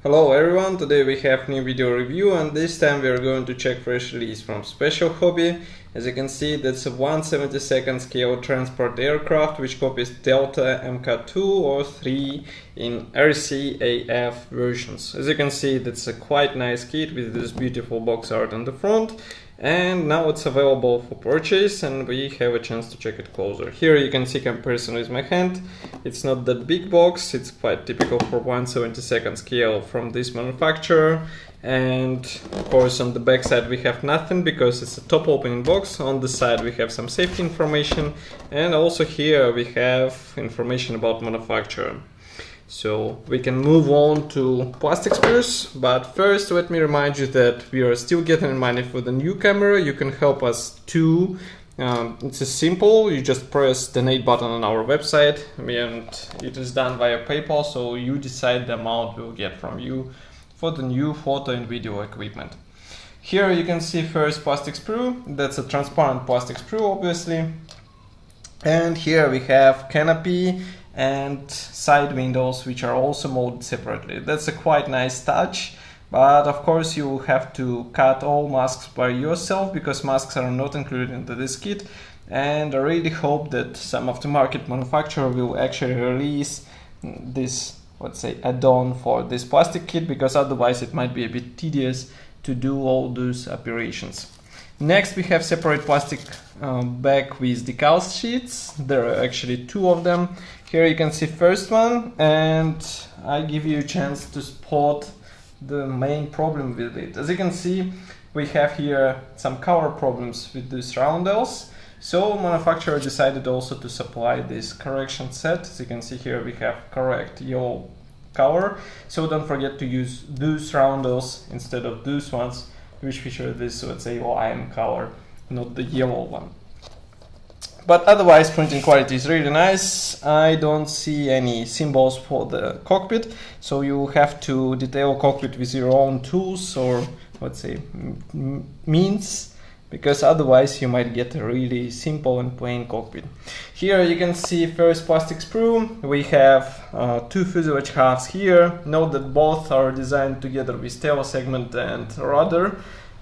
Hello everyone, today we have new video review and this time we are going to check fresh release from Special Hobby. As you can see, that's a 1/72 scale transport aircraft which copies Delta Mk.II or Mk.III in RCAF versions. As you can see, that's a quite nice kit with this beautiful box art on the front, and now it's available for purchase and we have a chance to check it closer. Here you can see comparison with my hand. It's not that big box, it's quite typical for 1/72 scale from this manufacturer. And of course on the back side we have nothing because it's a top opening box. On the side we have some safety information, and also here we have information about manufacturer. So we can move on to plastic sprues, but first let me remind you that we are still getting money for the new camera. You can help us too. It's simple, you just press the donate button on our website and it is done via PayPal, so you decide the amount we'll get from you for the new photo and video equipment. Here you can see first plastic sprue. That's a transparent plastic sprue obviously, and here we have canopy and side windows which are also molded separately. That's a quite nice touch, but of course you have to cut all masks by yourself because masks are not included into this kit, and I really hope that some aftermarket manufacturer will actually release this, let's say, add-on for this plastic kit, because otherwise it might be a bit tedious to do all those operations. Next we have separate plastic bag with decals sheets. There are actually two of them. Here you can see first one, and I give you a chance to spot the main problem with it. As you can see, we have here some cover problems with these roundels. So manufacturer decided also to supply this correction set. As you can see here we have correct yellow cover. So don't forget to use those roundels instead of those ones which feature this, let's say, lime color, not the yellow one. But otherwise printing quality is really nice. I don't see any symbols for the cockpit, so you have to detail cockpit with your own tools or, let's say, means, because otherwise you might get a really simple and plain cockpit. Here you can see first plastic sprue. We have two fuselage halves here. Note that both are designed together with tail segment and rudder,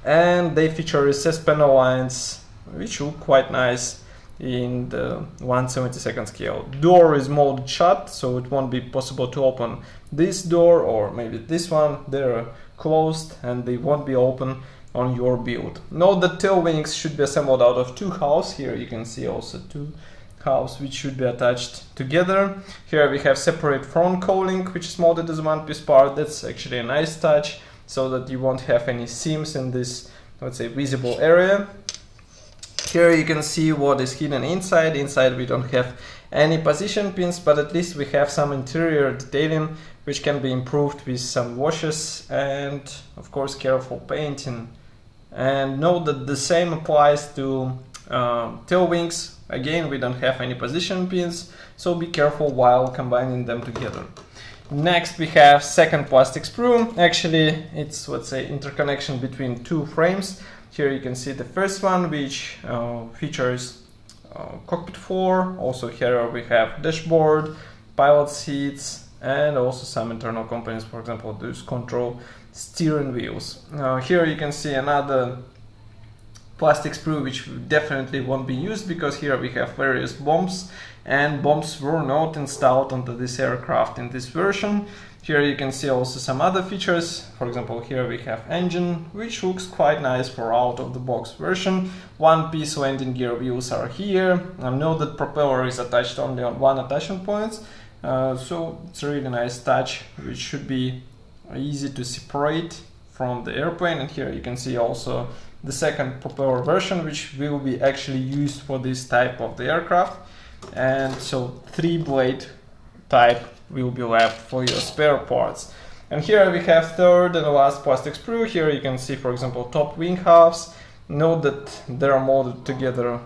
and they feature recessed panel lines which look quite nice in the 1/72 scale. Door is molded shut, so it won't be possible to open this door or maybe this one. They're closed and they won't be open on your build. Note that tail wings should be assembled out of two halves. Here you can see also two halves which should be attached together. Here we have separate front cowling which is molded as one piece part. That's actually a nice touch, so that you won't have any seams in this, let's say, visible area. Here you can see what is hidden inside. Inside we don't have any position pins, but at least we have some interior detailing which can be improved with some washes and of course careful painting. And note that the same applies to tail wings. Again, we don't have any position pins, so be careful while combining them together. Next we have second plastic sprue. Actually it's, let's say, interconnection between two frames. Here you can see the first one which features cockpit floor. Also here we have dashboard, pilot seats, and also some internal components, for example those control steering wheels. Here you can see another plastic sprue which definitely won't be used, because here we have various bombs, and bombs were not installed onto this aircraft in this version. Here you can see also some other features. For example, here we have engine, which looks quite nice for out of the box version. One piece landing gear wheels are here. I know that propeller is attached only on one attachment point, so it's a really nice touch which should be easy to separate from the airplane. And here you can see also the second propeller version which will be actually used for this type of the aircraft, and so 3-blade type will be left for your spare parts. And here we have third and last plastic sprue. Here you can see, for example, top wing halves. Note that they are molded together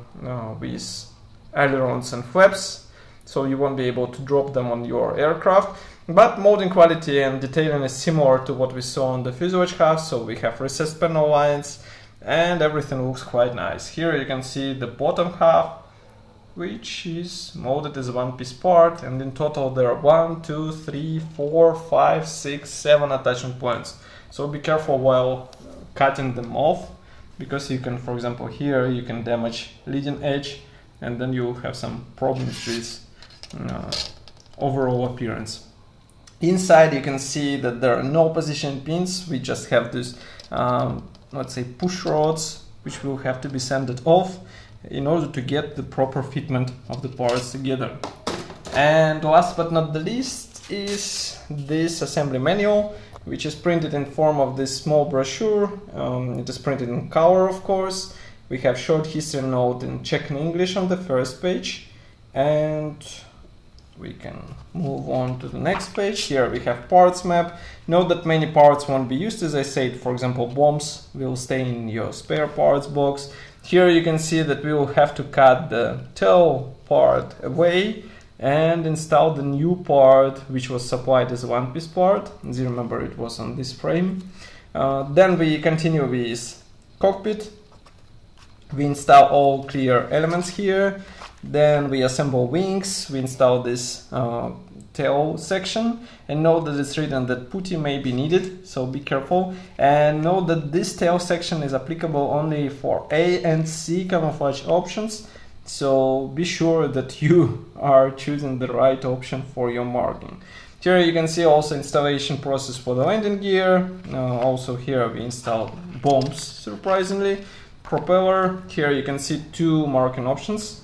with ailerons and flaps, so you won't be able to drop them on your aircraft. But molding quality and detailing is similar to what we saw on the fuselage half, so we have recessed panel lines and everything looks quite nice. Here you can see the bottom half which is molded as a one-piece part, and in total there are 1, 2, 3, 4, 5, 6, 7 attachment points. So be careful while cutting them off, because you can, for example, here you can damage leading edge, and then you'll have some problems with overall appearance. Inside you can see that there are no position pins. We just have this, let's say, push rods, which will have to be sanded off in order to get the proper fitment of the parts together. And last but not the least is this assembly manual, which is printed in form of this small brochure. It is printed in color, of course. We have short history note in Czech and English on the first page, and we can move on to the next page. Here we have parts map. Note that many parts won't be used, as I said. For example, bombs will stay in your spare parts box. Here you can see that we will have to cut the tail part away and install the new part, which was supplied as a one-piece part. As you remember, it was on this frame. Then we continue with cockpit. We install all clear elements here. Then we assemble wings. We install this tail section, and note that it's written that putty may be needed, so be careful. And note that this tail section is applicable only for A and C camouflage options, so be sure that you are choosing the right option for your marking. Here you can see also installation process for the landing gear. Also here we installed bombs, surprisingly. Propeller, here you can see 2 marking options.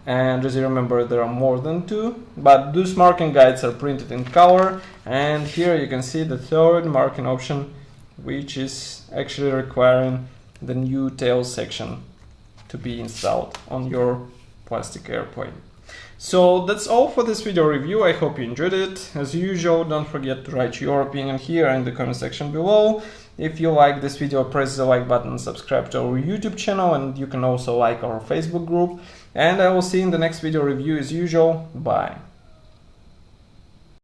And as you remember, there are more than 2, but those marking guides are printed in color. And here you can see the third marking option, which is actually requiring the new tail section to be installed on your plastic airplane. So that's all for this video review. I hope you enjoyed it. As usual, don't forget to write your opinion here in the comment section below. If you like this video, press the like button and subscribe to our YouTube channel, and you can also like our Facebook group. And I will see you in the next video review as usual. Bye.